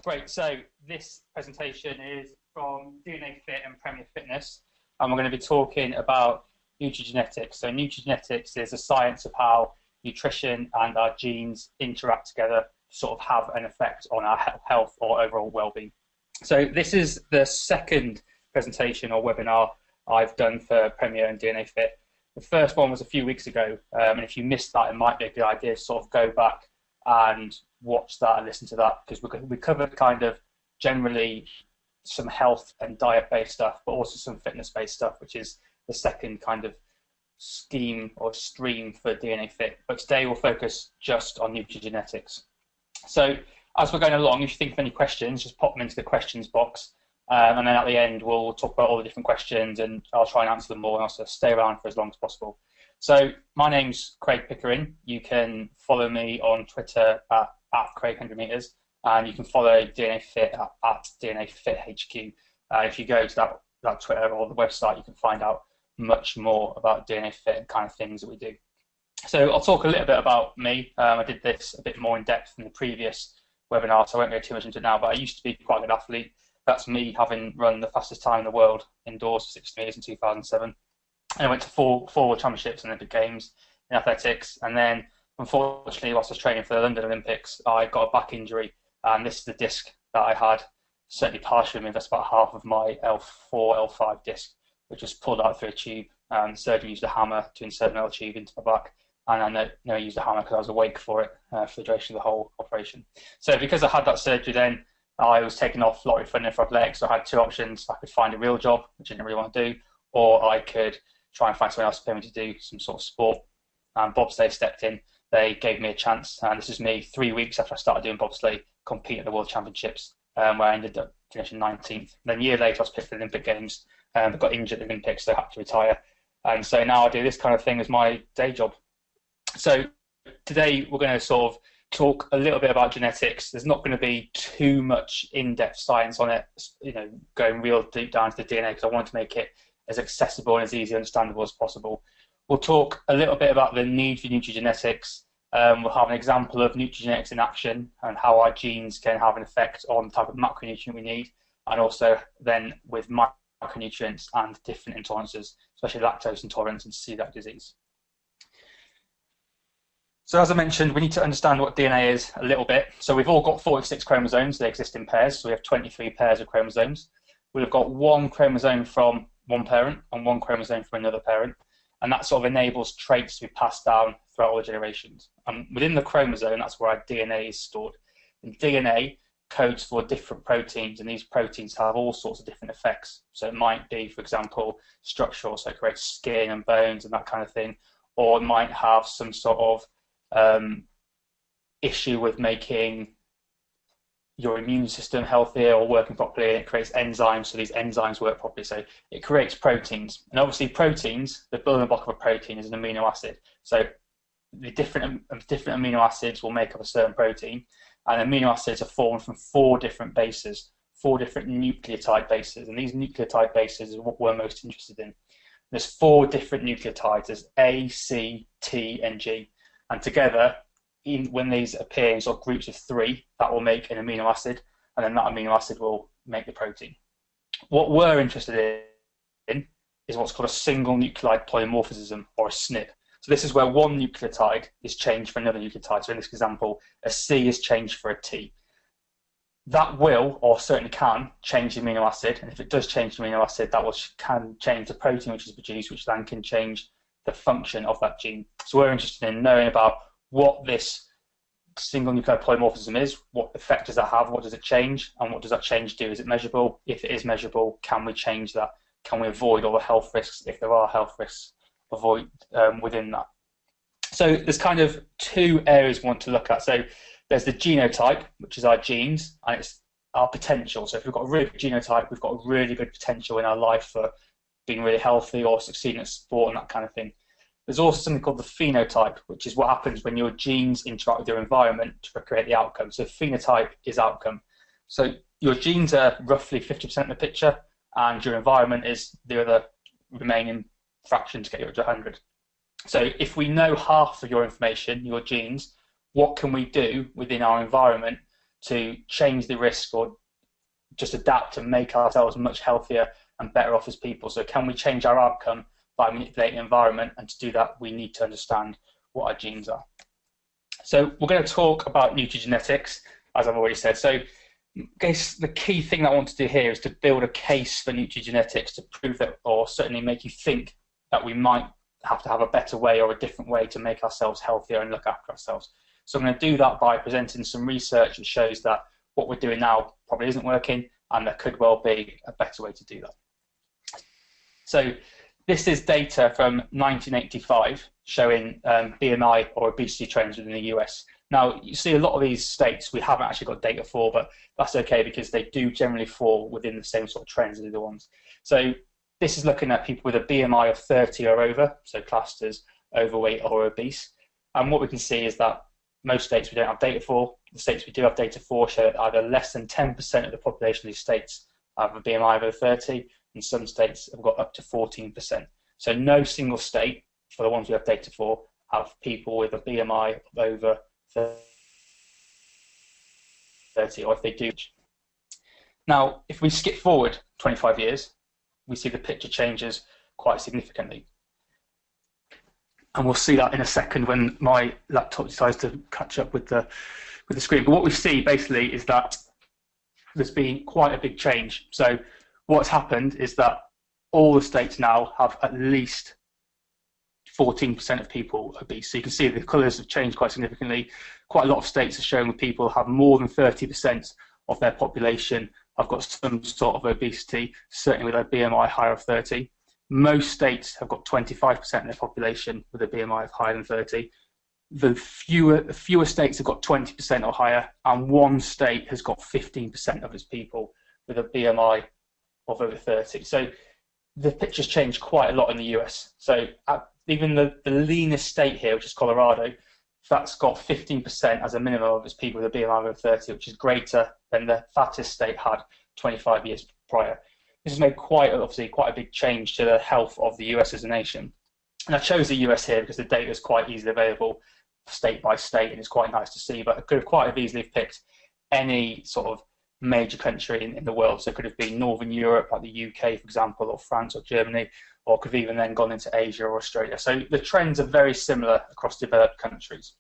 Great. So this presentation is from DNAfit and Premier Fitness, and we're going to be talking about nutrigenetics. So nutrigenetics is the science of how nutrition and our genes interact together to sort of have an effect on our health or overall well-being. So this is the second presentation or webinar I've done for Premier and DNAfit. The first one was a few weeks ago, and if you missed that, it might be a good idea to sort of go back and watch that and listen to that, because we covered kind of generally some health and diet-based stuff, but also some fitness-based stuff, which is the second kind of scheme or stream for DNAfit. But today we'll focus just on nutrigenetics. So as we're going along, if you think of any questions, just pop them into the questions box, and then at the end we'll talk about all the different questions, and I'll try and answer them all, and also stay around for as long as possible. So my name's Craig Pickering. You can follow me on Twitter at Craig100meters, and you can follow DNAfit at DNAfitHQ. If you go to that Twitter or the website, you can find out much more about DNAfit and kind of things that we do. So I'll talk a little bit about me. I did this a bit more in depth in the previous webinar, so I won't go too much into it now, but I used to be quite a good athlete. That's me having run the fastest time in the world indoors for 16 years in 2007. And I went to four World Championships and Olympic Games in athletics, and then unfortunately, whilst I was training for the London Olympics, I got a back injury, and this is the disc that I had, certainly partially removed. That's about half of my L4, L5 disc, which was pulled out through a tube. The surgeon used a hammer to insert another tube into my back, and I used a hammer because I was awake for it for the duration of the whole operation. So because I had that surgery then, I was taken off lottery funding for athletics, so I had two options. I could find a real job, which I didn't really want to do, or I could try and find someone else to pay me to do some sort of sport. And bobsleigh stepped in. They gave me a chance, and this is me 3 weeks after I started doing bobsleigh, competing at the World Championships, where I ended up finishing 19th. Then a year later, I was picked for the Olympic Games, but got injured at the Olympics, so I had to retire. And so now I do this kind of thing as my day job. So today we're going to sort of talk a little bit about genetics. There's not going to be too much in-depth science on it, going real deep down to the DNA, because I want to make it as accessible and as easy and understandable as possible. We'll talk a little bit about the need for nutrigenetics. We'll have an example of nutrigenetics in action and how our genes can have an effect on the type of macronutrient we need, and also then with micronutrients and different intolerances, especially lactose intolerance and celiac disease. So as I mentioned, we need to understand what DNA is a little bit. So we've all got 46 chromosomes. They exist in pairs, so we have 23 pairs of chromosomes. We've got one chromosome from one parent and one chromosome from another parent, and that sort of enables traits to be passed down throughout all the generations. And within the chromosome, that's where our DNA is stored. And DNA codes for different proteins, and these proteins have all sorts of different effects. So it might be, for example, structural, so it creates skin and bones and that kind of thing, or it might have some sort of issue with making your immune system healthier or working properly, and it creates enzymes, so these enzymes work properly. So it creates proteins, and obviously proteins, the building block of a protein is an amino acid. So the different amino acids will make up a certain protein, and amino acids are formed from four different bases, four different nucleotide bases, and these nucleotide bases is what we're most interested in. There's four different nucleotides. There's A, C, T, and G, and together, when these appear in sort of groups of three, that will make an amino acid, and then that amino acid will make the protein. What we're interested in is what's called a single nucleotide polymorphism, or a SNP. So this is where one nucleotide is changed for another nucleotide. So in this example, a C is changed for a T. That will, or certainly can, change the amino acid, and if it does change the amino acid, that can change the protein which is produced, which then can change the function of that gene. So we're interested in knowing about what this single nucleotide polymorphism is, what effect does that have, what does it change, and what does that change do? Is it measurable? If it is measurable, can we change that? Can we avoid all the health risks, if there are health risks, within that? So there's kind of two areas we want to look at. So there's the genotype, which is our genes, and it's our potential. So if we've got a really good genotype, we've got a really good potential in our life for being really healthy or succeeding at sport and that kind of thing. There's also something called the phenotype, which is what happens when your genes interact with your environment to create the outcome. So phenotype is outcome. So your genes are roughly 50% of the picture, and your environment is the other remaining fraction to get you up to 100. So if we know half of your information, your genes, what can we do within our environment to change the risk or just adapt and make ourselves much healthier and better off as people? So can we change our outcome by manipulating the environment? And to do that, we need to understand what our genes are. So we're going to talk about nutrigenetics, as I've already said. So I guess the key thing that I want to do here is to build a case for nutrigenetics to prove that, or certainly make you think that we might have to have a better way or a different way to make ourselves healthier and look after ourselves. So I'm going to do that by presenting some research that shows that what we're doing now probably isn't working, and there could well be a better way to do that. So this is data from 1985 showing BMI or obesity trends within the US. Now, you see a lot of these states we haven't actually got data for, but that's okay because they do generally fall within the same sort of trends as the other ones. So this is looking at people with a BMI of 30 or over, so classed as overweight or obese. And what we can see is that most states we don't have data for. The states we do have data for show that either less than 10% of the population of these states have a BMI over 30, and some states have got up to 14%. So no single state, for the ones we have data for, have people with a BMI of over 30, or if they do. Now, if we skip forward 25 years, we see the picture changes quite significantly. And we'll see that in a second when my laptop decides to catch up with the screen. But what we see basically is that there's been quite a big change. So what's happened is that all the states now have at least 14% of people obese. So you can see the colours have changed quite significantly. Quite a lot of states are showing that people have more than 30% of their population have got some sort of obesity, certainly with a BMI higher of 30. Most states have got 25% of their population with a BMI of higher than 30. The fewer states have got 20% or higher, and one state has got 15% of its people with a BMI of over 30. So the picture's changed quite a lot in the US. So even the leanest state here, which is Colorado, that's got 15% as a minimum of its people with a BMI over 30, which is greater than the fattest state had 25 years prior. This has made obviously quite a big change to the health of the US as a nation. And I chose the US here because the data is quite easily available state by state, and it's quite nice to see, but I could have quite easily picked any sort of major country in the world. So it could have been Northern Europe, like the UK, for example, or France or Germany, or could have even then gone into Asia or Australia. So the trends are very similar across developed countries.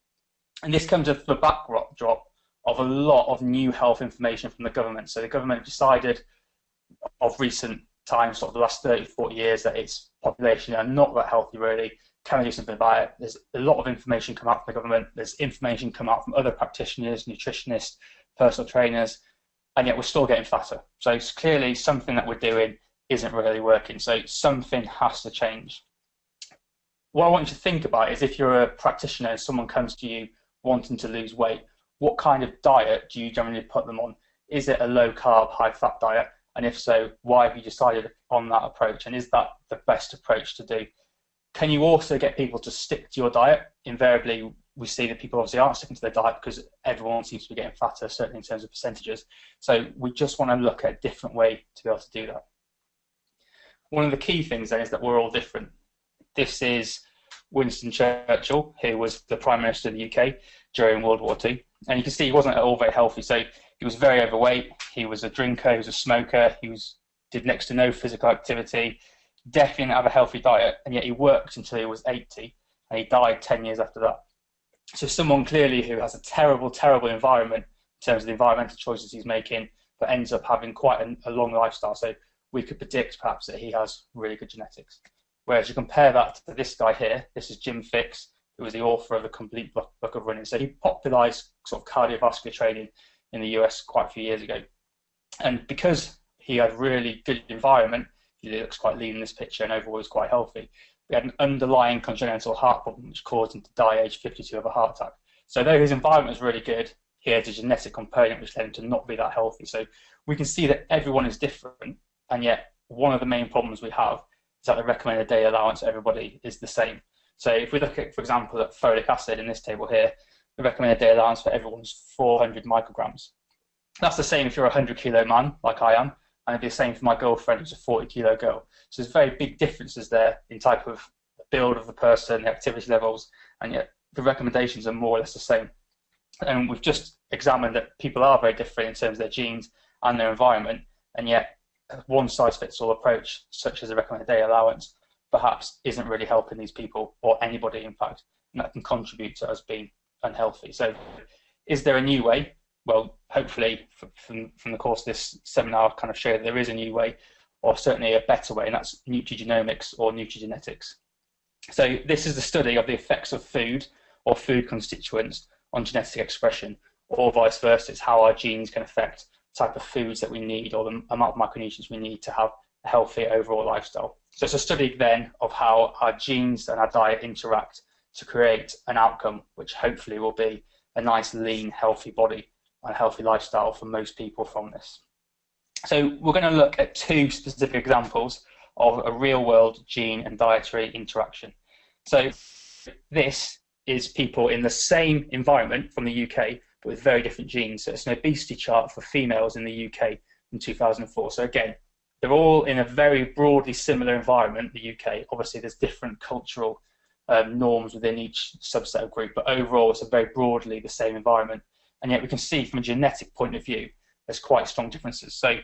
And this comes with the backdrop of a lot of new health information from the government. So the government decided of recent times, sort of the last 30, 40 years, that its population are not that healthy really. Can we do something about it? There's a lot of information come out from the government. There's information come out from other practitioners, nutritionists, personal trainers, and yet we're still getting fatter. So it's clearly something that we're doing isn't really working. So something has to change. What I want you to think about is if you're a practitioner and someone comes to you wanting to lose weight, what kind of diet do you generally put them on? Is it a low carb, high fat diet? And if so, why have you decided on that approach? And is that the best approach to do? Can you also get people to stick to your diet? Invariably, we see that people obviously aren't sticking to their diet because everyone seems to be getting fatter, certainly in terms of percentages. So we just want to look at a different way to be able to do that. One of the key things then is that we're all different. This is Winston Churchill, who was the Prime Minister of the UK during World War II. And you can see he wasn't at all very healthy. So he was very overweight, he was a drinker, he was a smoker, did next to no physical activity, definitely didn't have a healthy diet, and yet he worked until he was 80, and he died 10 years after that. So someone clearly who has a terrible, terrible environment in terms of the environmental choices he's making, but ends up having quite a long lifestyle. So we could predict perhaps that he has really good genetics. Whereas you compare that to this guy here, this is Jim Fixx, who was the author of the Complete Book of Running. So he popularized sort of cardiovascular training in the US quite a few years ago. And because he had really good environment, he looks quite lean in this picture and overall was quite healthy. We had an underlying congenital heart problem which caused him to die age 52 of a heart attack. So though his environment was really good, he had a genetic component which led him to not be that healthy. So we can see that everyone is different, and yet one of the main problems we have is that the recommended daily allowance for everybody is the same. So if we look at, for example, at folic acid in this table here, the recommended daily allowance for everyone is 400 micrograms. That's the same if you're a 100-kilo man, like I am, and it'd be the same for my girlfriend, who's a 40-kilo girl. So there's very big differences there in type of build of the person, the activity levels, and yet the recommendations are more or less the same. And we've just examined that people are very different in terms of their genes and their environment, and yet a one-size-fits-all approach, such as a recommended daily allowance, perhaps isn't really helping these people, or anybody in fact, and that can contribute to us being unhealthy. So is there a new way? Well, hopefully from the course of this seminar, I'll kind of show that there is a new way, or certainly a better way, and that's nutrigenomics or nutrigenetics. So this is the study of the effects of food or food constituents on genetic expression, or vice versa. It's how our genes can affect the type of foods that we need, or the amount of micronutrients we need to have a healthy overall lifestyle. So it's a study then of how our genes and our diet interact to create an outcome which hopefully will be a nice, lean, healthy body and a healthy lifestyle for most people from this. So we're going to look at two specific examples of a real-world gene and dietary interaction. So this is people in the same environment from the UK, but with very different genes. So it's an obesity chart for females in the UK in 2004. So again, they're all in a very broadly similar environment, the UK. Obviously, there's different cultural norms within each subset of group, but overall, it's a very broadly the same environment. And yet we can see from a genetic point of view, there's quite strong differences. So,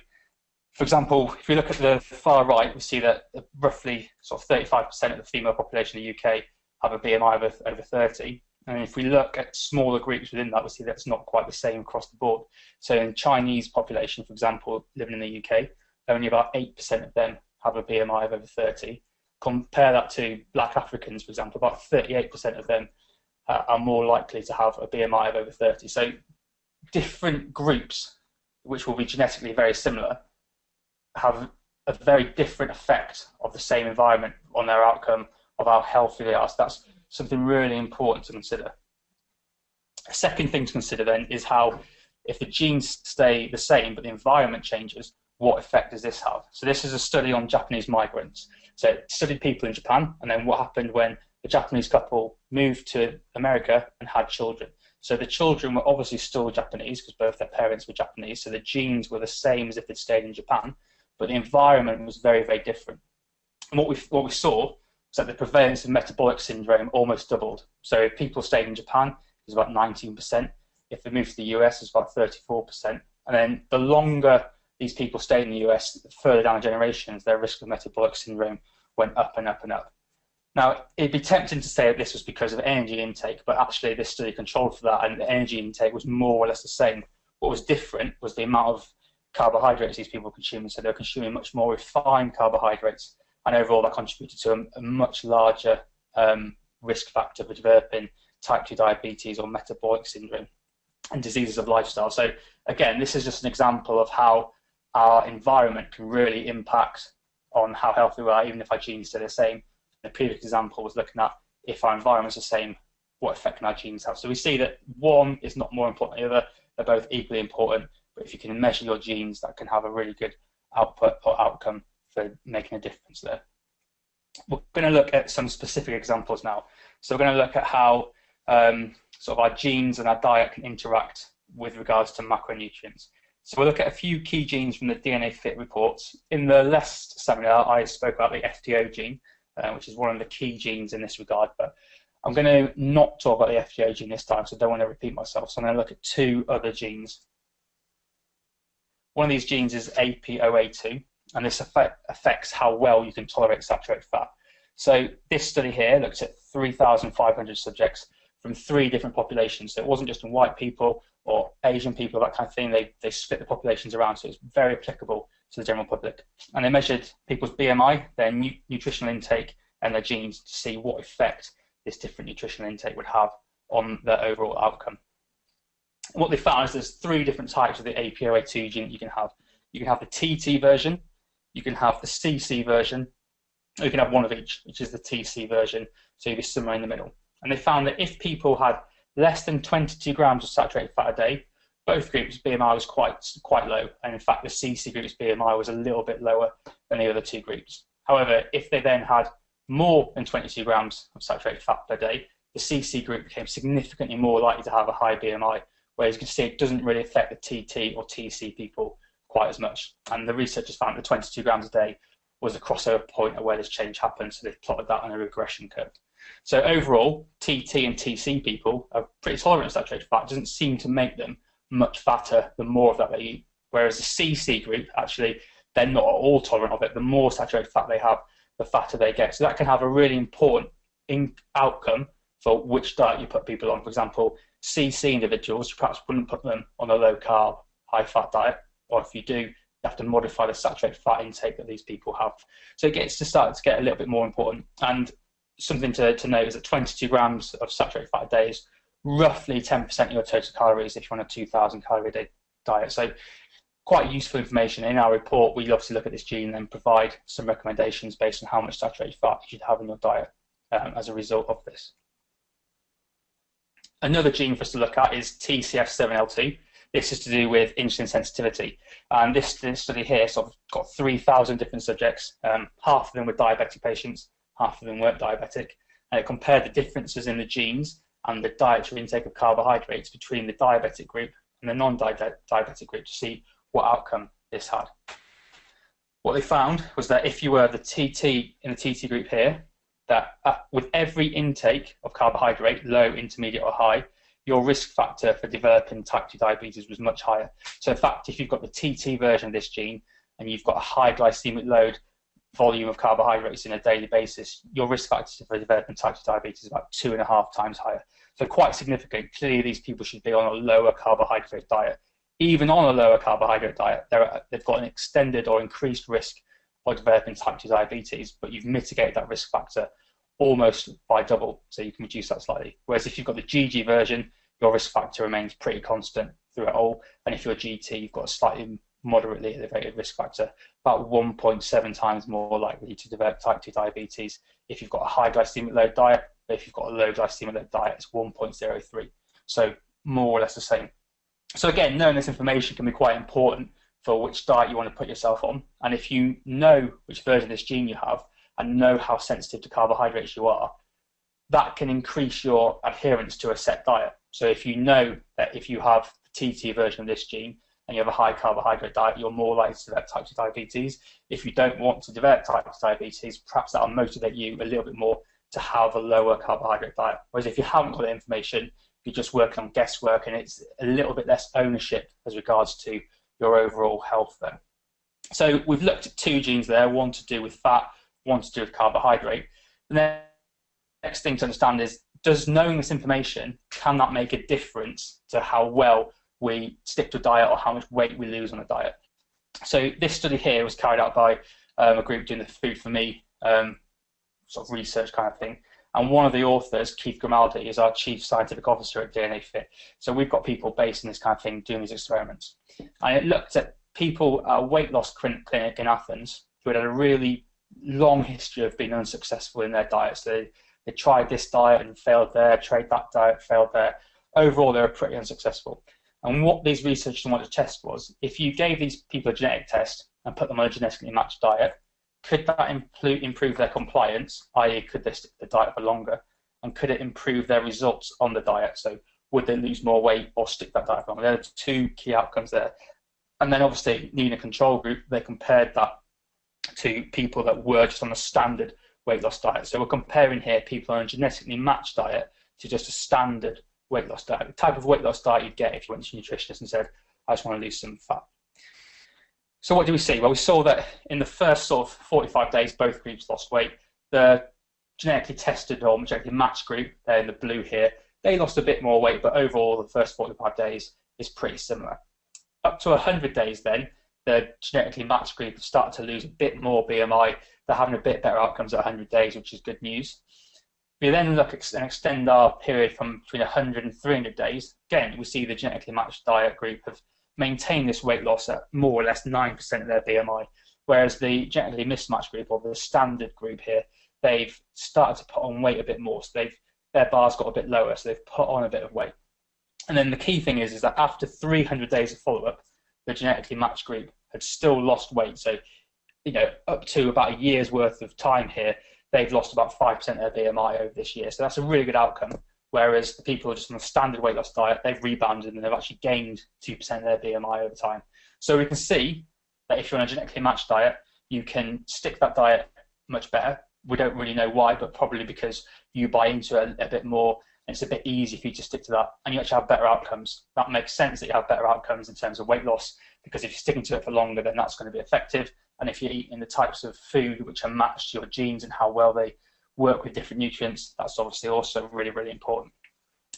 for example, if you look at the far right, we see that roughly sort of 35% of the female population in the UK have a BMI of over 30. And if we look at smaller groups within that, we see that's not quite the same across the board. So in Chinese population, for example, living in the UK, only about 8% of them have a BMI of over 30. Compare that to Black Africans, for example, about 38% of them are more likely to have a BMI of over 30. So different groups, which will be genetically very similar, have a very different effect of the same environment on their outcome, of how healthy they are. So that's something really important to consider. A second thing to consider then is how, if the genes stay the same but the environment changes, what effect does this have? So this is a study on Japanese migrants. So it studied people in Japan, and then what happened when the Japanese couple moved to America and had children. So the children were obviously still Japanese because both their parents were Japanese, so the genes were the same as if they'd stayed in Japan, but the environment was very, very different. And what we saw was that the prevalence of metabolic syndrome almost doubled. So if people stayed in Japan, it was about 19%. If they moved to the US, it's about 34%. And then the longer these people stayed in the US, further down generations, their risk of metabolic syndrome went up and up and up. Now, it'd be tempting to say that this was because of energy intake, but actually this study controlled for that, and the energy intake was more or less the same. What was different was the amount of carbohydrates these people were consuming. So they were consuming much more refined carbohydrates, and overall that contributed to a much larger risk factor for developing type 2 diabetes or metabolic syndrome and diseases of lifestyle. So again, this is just an example of how our environment can really impact on how healthy we are, even if our genes stay the same. The previous example was looking at if our environment's the same, what effect can our genes have? So we see that one is not more important than the other. They're both equally important, but if you can measure your genes, that can have a really good output or outcome for making a difference there. We're going to look at some specific examples now. So we're going to look at how sort of our genes and our diet can interact with regards to macronutrients. So we'll look at a few key genes from the DNAfit reports. In the last seminar, I spoke about the FTO gene, which is one of the key genes in this regard, but I'm going to not talk about the FTO gene this time, so I don't want to repeat myself. So I'm going to look at two other genes. One of these genes is APOA2, and this affects how well you can tolerate saturated fat. So this study here looked at 3,500 subjects from 3 different populations. So it wasn't just in white people or Asian people, that kind of thing. They split the populations around, so it's very applicable to the general public. And they measured people's BMI, their nutritional intake, and their genes to see what effect this different nutritional intake would have on their overall outcome. And what they found is there's 3 different types of the APOA2 gene that you can have. You can have the TT version, you can have the CC version, or you can have one of each, which is the TC version, so you'll be somewhere in the middle. And they found that if people had less than 22 grams of saturated fat a day, both groups' BMI was quite low, and in fact the CC group's BMI was a little bit lower than the other 2 groups. However, if they then had more than 22 grams of saturated fat per day, the CC group became significantly more likely to have a high BMI, whereas you can see it doesn't really affect the TT or TC people quite as much. And the researchers found that 22 grams a day was a crossover point of where this change happened, so they plotted that on a regression curve. So overall, TT and TC people are pretty tolerant of saturated fat. It doesn't seem to make them much fatter the more of that they eat. Whereas the CC group, actually, they're not at all tolerant of it. The more saturated fat they have, the fatter they get. So that can have a really important outcome for which diet you put people on. For example, CC individuals, you perhaps wouldn't put them on a low-carb, high-fat diet, or if you do, you have to modify the saturated fat intake that these people have. So it gets to start to get a little bit more important. And something to note is that 22 grams of saturated fat a day is roughly 10% of your total calories if you're on a 2,000 calorie a day diet. So quite useful information. In our report, we obviously look at this gene and provide some recommendations based on how much saturated fat you should have in your diet as a result of this. Another gene for us to look at is TCF7L2. This is to do with insulin sensitivity. And this study here sort of got 3,000 different subjects. Half of them were diabetic patients, half of them weren't diabetic. And it compared the differences in the genes and the dietary intake of carbohydrates between the diabetic group and the non-diabetic group to see what outcome this had. What they found was that if you were the TT in the TT group here, that with every intake of carbohydrate, low, intermediate or high, your risk factor for developing type 2 diabetes was much higher. So in fact, if you've got the TT version of this gene and you've got a high glycemic load volume of carbohydrates in a daily basis, your risk factor for developing type 2 diabetes is about 2.5 times higher. So quite significant. Clearly, these people should be on a lower carbohydrate diet. Even on a lower carbohydrate diet, they've got an extended or increased risk of developing type 2 diabetes, but you've mitigated that risk factor almost by double, so you can reduce that slightly. Whereas if you've got the GG version, your risk factor remains pretty constant through it all, and if you're GT, you've got a slightly moderately elevated risk factor, about 1.7 times more likely to develop type 2 diabetes if you've got a high glycemic load diet, but if you've got a low glycemic load diet, it's 1.03, so more or less the same. So again, knowing this information can be quite important for which diet you want to put yourself on, and if you know which version of this gene you have and know how sensitive to carbohydrates you are, that can increase your adherence to a set diet. So if you know that if you have the TT version of this gene and you have a high carbohydrate diet, you're more likely to develop type 2 diabetes. If you don't want to develop type 2 diabetes, perhaps that'll motivate you a little bit more to have a lower carbohydrate diet. Whereas if you haven't got the information, you're just working on guesswork and it's a little bit less ownership as regards to your overall health then. So we've looked at two genes there, one to do with fat, one to do with carbohydrate. And then the next thing to understand is, does knowing this information, can that make a difference to how well we stick to a diet or how much weight we lose on a diet? So this study here was carried out by a group doing the Food for Me sort of research kind of thing. And one of the authors, Keith Grimaldi, is our Chief Scientific Officer at DNAfit. So we've got people based in this kind of thing doing these experiments. And it looked at people at a weight loss clinic in Athens who had a really long history of being unsuccessful in their diets. They tried this diet and failed there, tried that diet, failed there. Overall, they were pretty unsuccessful. And what these researchers wanted to test was, if you gave these people a genetic test and put them on a genetically matched diet, could that improve their compliance, i.e. could they stick to the diet for longer, and could it improve their results on the diet? So would they lose more weight or stick to that diet for longer? There are two key outcomes there. And then obviously, needing a control group, they compared that to people that were just on a standard weight loss diet. So we're comparing here people on a genetically matched diet to just a standard weight loss diet, the type of weight loss diet you'd get if you went to a nutritionist and said, I just want to lose some fat. So what do we see? Well, we saw that in the first sort of 45 days, both groups lost weight. The genetically tested or genetically matched group, they're in the blue here, they lost a bit more weight, but overall the first 45 days is pretty similar. Up to 100 days then, the genetically matched group started to lose a bit more BMI. They're having a bit better outcomes at 100 days, which is good news. We then look and extend our period from between 100 and 300 days. Again, we see the genetically matched diet group have maintained this weight loss at more or less 9% of their BMI, whereas the genetically mismatched group, or the standard group here, they've started to put on weight a bit more. So their bar's got a bit lower, so they've put on a bit of weight. And then the key thing is that after 300 days of follow-up, the genetically matched group had still lost weight. So, up to about a year's worth of time here, they've lost about 5% of their BMI over this year. So that's a really good outcome. Whereas the people who are just on a standard weight loss diet, they've rebounded and they've actually gained 2% of their BMI over time. So we can see that if you're on a genetically matched diet, you can stick that diet much better. We don't really know why, but probably because you buy into it a bit more, and it's a bit easy for you to stick to that, and you actually have better outcomes. That makes sense that you have better outcomes in terms of weight loss, because if you're sticking to it for longer, then that's going to be effective. And if you're eating the types of food which are matched to your genes and how well they work with different nutrients, that's obviously also really, really important.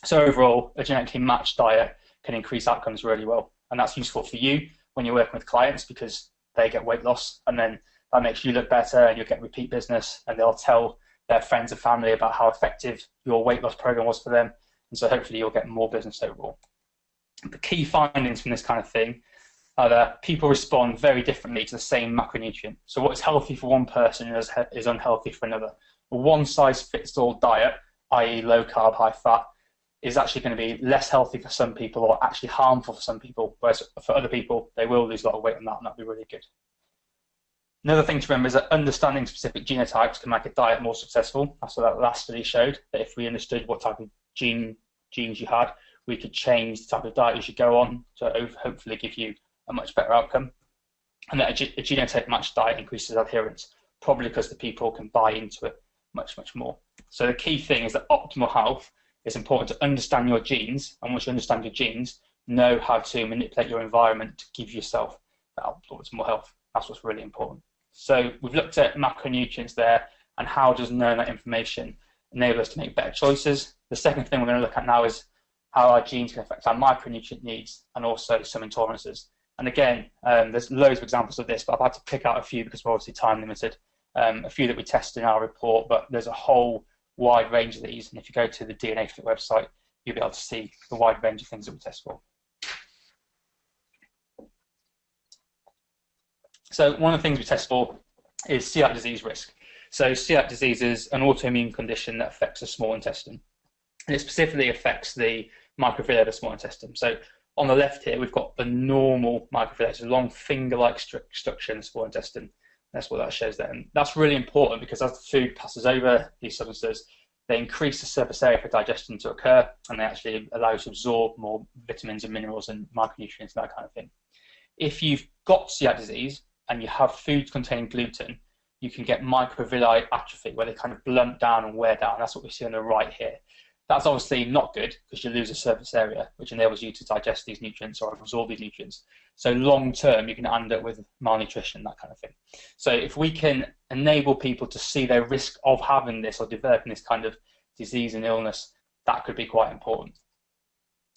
So overall, a genetically matched diet can increase outcomes really well. And that's useful for you when you're working with clients, because they get weight loss, and then that makes you look better, and you'll get repeat business, and they'll tell their friends and family about how effective your weight loss program was for them. And so hopefully you'll get more business overall. The key findings from this kind of thing are that people respond very differently to the same macronutrient. So what's healthy for one person is unhealthy for another. A one-size-fits-all diet, i.e. low carb, high fat, is actually going to be less healthy for some people, or actually harmful for some people, whereas for other people, they will lose a lot of weight on that, and that'll be really good. Another thing to remember is that understanding specific genotypes can make a diet more successful. That's what that last study showed, that if we understood what type of genes you had, we could change the type of diet you should go on to hopefully give you a much better outcome. And that a genotype matched diet increases adherence, probably because the people can buy into it much, much more. So the key thing is that optimal health is important to understand your genes, and once you understand your genes, know how to manipulate your environment to give yourself that optimal health. That's what's really important. So we've looked at macronutrients there, and how does knowing that information enable us to make better choices. The second thing we're going to look at now is how our genes can affect our micronutrient needs, and also some intolerances. And again, there's loads of examples of this, but I've had to pick out a few because we're obviously time limited. A few that we test in our report, but there's a whole wide range of these. And if you go to the DNAfit website, you'll be able to see the wide range of things that we test for. So one of the things we test for is celiac disease risk. So celiac disease is an autoimmune condition that affects the small intestine, and it specifically affects the microvilli of the small intestine. So on the left here, we've got the normal microvilli, it's a long finger-like structure in the small intestine. That's what that shows there. And that's really important, because as the food passes over these substances, they increase the surface area for digestion to occur, and they actually allow you to absorb more vitamins and minerals and micronutrients and that kind of thing. If you've got celiac disease and you have foods containing gluten, you can get microvilli atrophy, where they kind of blunt down and wear down. That's what we see on the right here. That's obviously not good, because you lose a surface area, which enables you to digest these nutrients or absorb these nutrients. So long term, you can end up with malnutrition, that kind of thing. So if we can enable people to see their risk of having this or developing this kind of disease and illness, that could be quite important.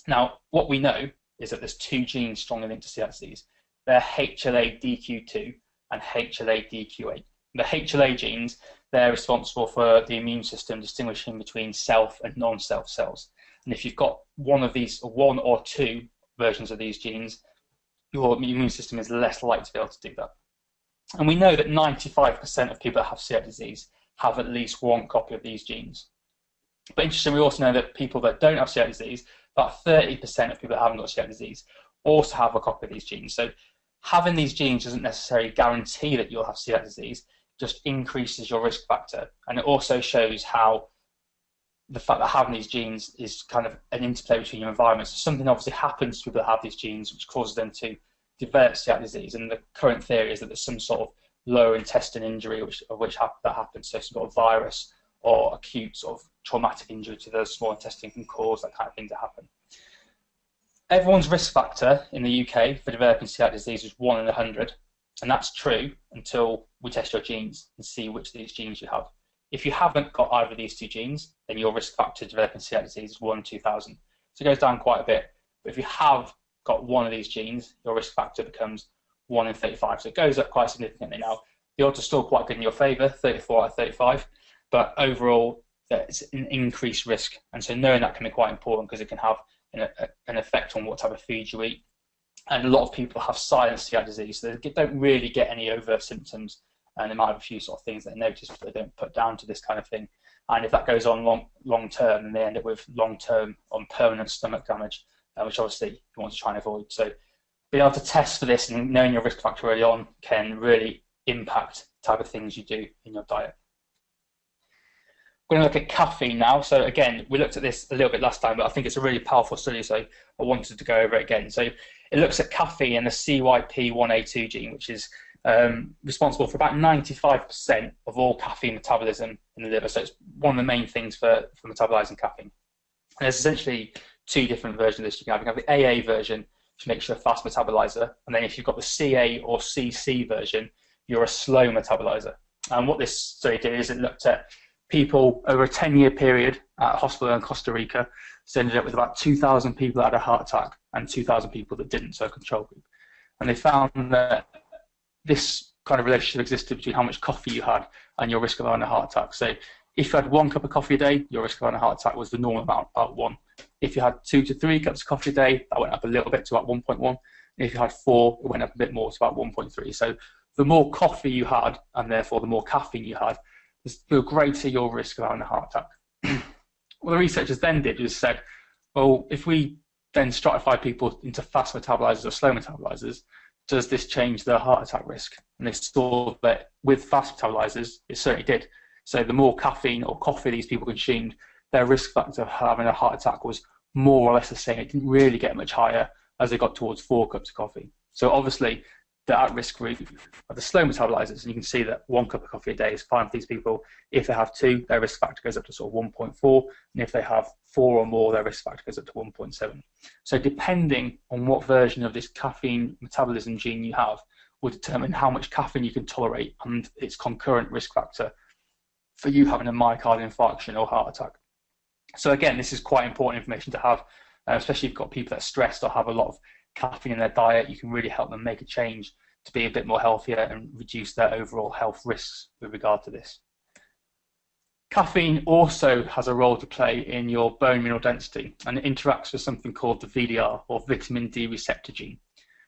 Now, what we know is that there's two genes strongly linked to celiac disease. They're HLA-DQ2 and HLA-DQ8. The HLA genes, they're responsible for the immune system distinguishing between self and non-self cells. And if you've got one of these, or one or two versions of these genes, your immune system is less likely to be able to do that. And we know that 95% of people that have celiac disease have at least one copy of these genes. But interestingly, we also know that people that don't have celiac disease, about 30% of people that haven't got celiac disease, also have a copy of these genes. So having these genes doesn't necessarily guarantee that you'll have celiac disease, just increases your risk factor. And it also shows how the fact that having these genes is kind of an interplay between your environment. So something obviously happens to people that have these genes, which causes them to develop celiac disease. And the current theory is that there's some sort of lower intestine injury that happens. So some sort of virus or acute sort of traumatic injury to the small intestine can cause that kind of thing to happen. Everyone's risk factor in the UK for developing celiac disease is 1 in 100. And that's true until we test your genes and see which of these genes you have. If you haven't got either of these two genes, then your risk factor to developing celiac disease is 1 in 2,000. So it goes down quite a bit. But if you have got one of these genes, your risk factor becomes 1 in 35. So it goes up quite significantly now. The odds are still quite good in your favour, 34 out of 35. But overall, it's an increased risk. And so knowing that can be quite important, because it can have an effect on what type of food you eat. And a lot of people have silent celiac disease, so they don't really get any overt symptoms, and they might have a few sort of things they notice, but they don't put down to this kind of thing. And if that goes on long term, then they end up with long term on permanent stomach damage, which obviously you want to try and avoid. So being able to test for this and knowing your risk factor early on can really impact the type of things you do in your diet. We're going to look at caffeine now. So again, we looked at this a little bit last time, but I think it's a really powerful study, so I wanted to go over it again. So it looks at caffeine and the CYP1A2 gene, which is responsible for about 95% of all caffeine metabolism in the liver. So it's one of the main things for metabolizing caffeine. And there's essentially two different versions of this. You can have the AA version, which makes you a fast metabolizer. And then if you've got the CA or CC version, you're a slow metabolizer. And what this study did is it looked at people over a 10-year period at a hospital in Costa Rica. So ended up with about 2,000 people that had a heart attack and 2,000 people that didn't, so a control group. And they found that this kind of relationship existed between how much coffee you had and your risk of having a heart attack. So if you had 1 cup of coffee a day, your risk of having a heart attack was the normal amount, about 1. If you had 2 to 3 cups of coffee a day, that went up a little bit to about 1.1. And if you had 4, it went up a bit more to about 1.3. So the more coffee you had, and therefore the more caffeine you had, the greater your risk of having a heart attack. What the researchers then did was said, well, if we then stratify people into fast metabolizers or slow metabolizers, does this change their heart attack risk? And they saw that with fast metabolizers, it certainly did. So the more caffeine or coffee these people consumed, their risk factor of having a heart attack was more or less the same. It didn't really get much higher as they got towards 4 cups of coffee. So obviously, the at-risk group are the slow metabolizers, and you can see that 1 cup of coffee a day is fine for these people. If they have 2, their risk factor goes up to sort of 1.4, and if they have 4 or more, their risk factor goes up to 1.7. So depending on what version of this caffeine metabolism gene you have will determine how much caffeine you can tolerate and its concurrent risk factor for you having a myocardial infarction or heart attack. So again, this is quite important information to have, especially if you've got people that are stressed or have a lot of caffeine in their diet. You can really help them make a change to be a bit more healthier and reduce their overall health risks with regard to this. Caffeine also has a role to play in your bone mineral density, and it interacts with something called the VDR, or vitamin D receptor gene.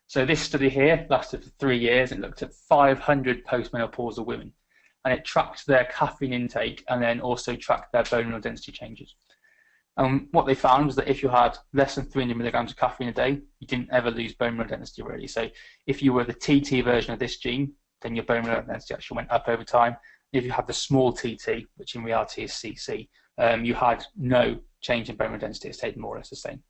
So this study here lasted for 3 years. It looked at 500 postmenopausal women, and it tracked their caffeine intake and then also tracked their bone mineral density changes. And what they found was that if you had less than 300 milligrams of caffeine a day, you didn't ever lose bone mineral density really. So if you were the TT version of this gene, then your bone mineral density actually went up over time. If you had the small TT, which in reality is CC, you had no change in bone mineral density. It stayed more or less the same.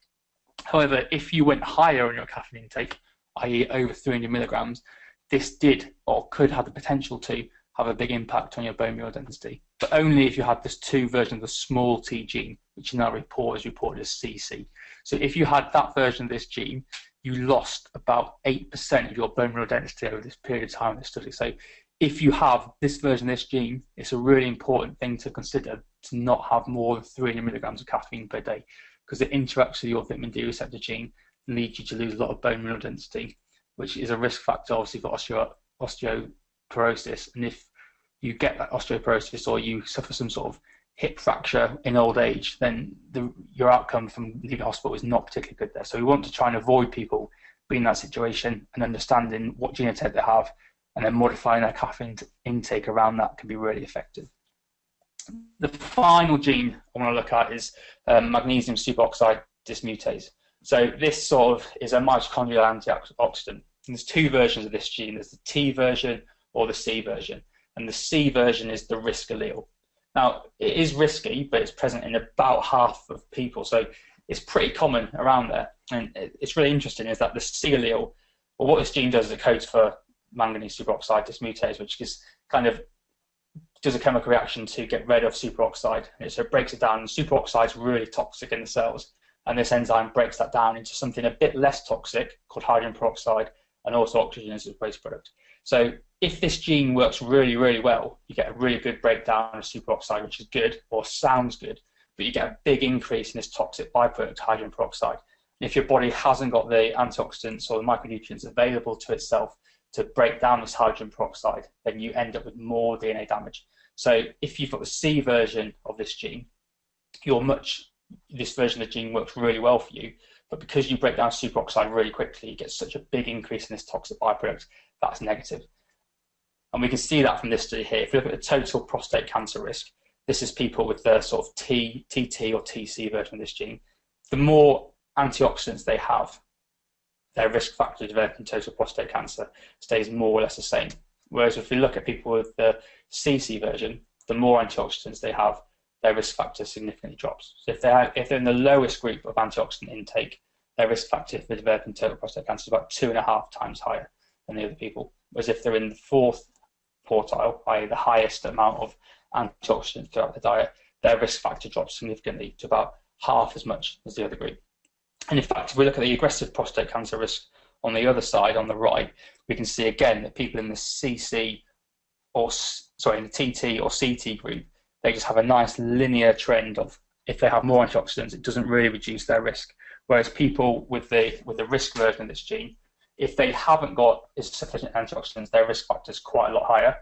However, if you went higher on your caffeine intake, i.e. over 300 milligrams, this did or could have the potential to have a big impact on your bone mineral density, but only if you had this 2 version of the small T gene, which in our report is reported as CC. So if you had that version of this gene, you lost about 8% of your bone mineral density over this period of time in the study. So if you have this version of this gene, it's a really important thing to consider to not have more than 300 milligrams of caffeine per day, because it interacts with your vitamin D receptor gene and leads you to lose a lot of bone mineral density, which is a risk factor obviously for osteoporosis. And if you get that osteoporosis or you suffer some sort of hip fracture in old age, then your outcome from leaving hospital is not particularly good there. So we want to try and avoid people being in that situation, and understanding what genotype they have and then modifying their caffeine intake around that can be really effective. The final gene I want to look at is magnesium superoxide dismutase. So this sort of is a mitochondrial antioxidant. And there's 2 versions of this gene. There's the T version or the C version. And the C version is the risk allele. Now, it is risky, but it's present in about half of people. So it's pretty common around there. And it's really interesting is that the C allele, well, what this gene does is it codes for manganese superoxide dismutase, which is kind of does a chemical reaction to get rid of superoxide. And so it breaks it down. And superoxide is really toxic in the cells. And this enzyme breaks that down into something a bit less toxic called hydrogen peroxide, and also oxygen as a waste product. So if this gene works really, really well, you get a really good breakdown of superoxide, which is good or sounds good, but you get a big increase in this toxic byproduct, hydrogen peroxide. And if your body hasn't got the antioxidants or the micronutrients available to itself to break down this hydrogen peroxide, then you end up with more DNA damage. So if you've got the C version of this gene, this version of the gene works really well for you, but because you break down superoxide really quickly, you get such a big increase in this toxic byproduct, that's negative. And we can see that from this study here. If you look at the total prostate cancer risk, this is people with the sort of TT or TC version of this gene. The more antioxidants they have, their risk factor of developing total prostate cancer stays more or less the same. Whereas if you look at people with the CC version, the more antioxidants they have, their risk factor significantly drops. So if they're in the lowest group of antioxidant intake, their risk factor for developing total prostate cancer is about 2.5 times higher. than the other people. Whereas if they're in the fourth quartile, i.e. the highest amount of antioxidants throughout the diet, their risk factor drops significantly to about half as much as the other group. And in fact, if we look at the aggressive prostate cancer risk on the other side, on the right, we can see again that people in the in the TT or CT group, they just have a nice linear trend of, if they have more antioxidants, it doesn't really reduce their risk. Whereas people with the risk version of this gene, if they haven't got sufficient antioxidants, their risk factor is quite a lot higher.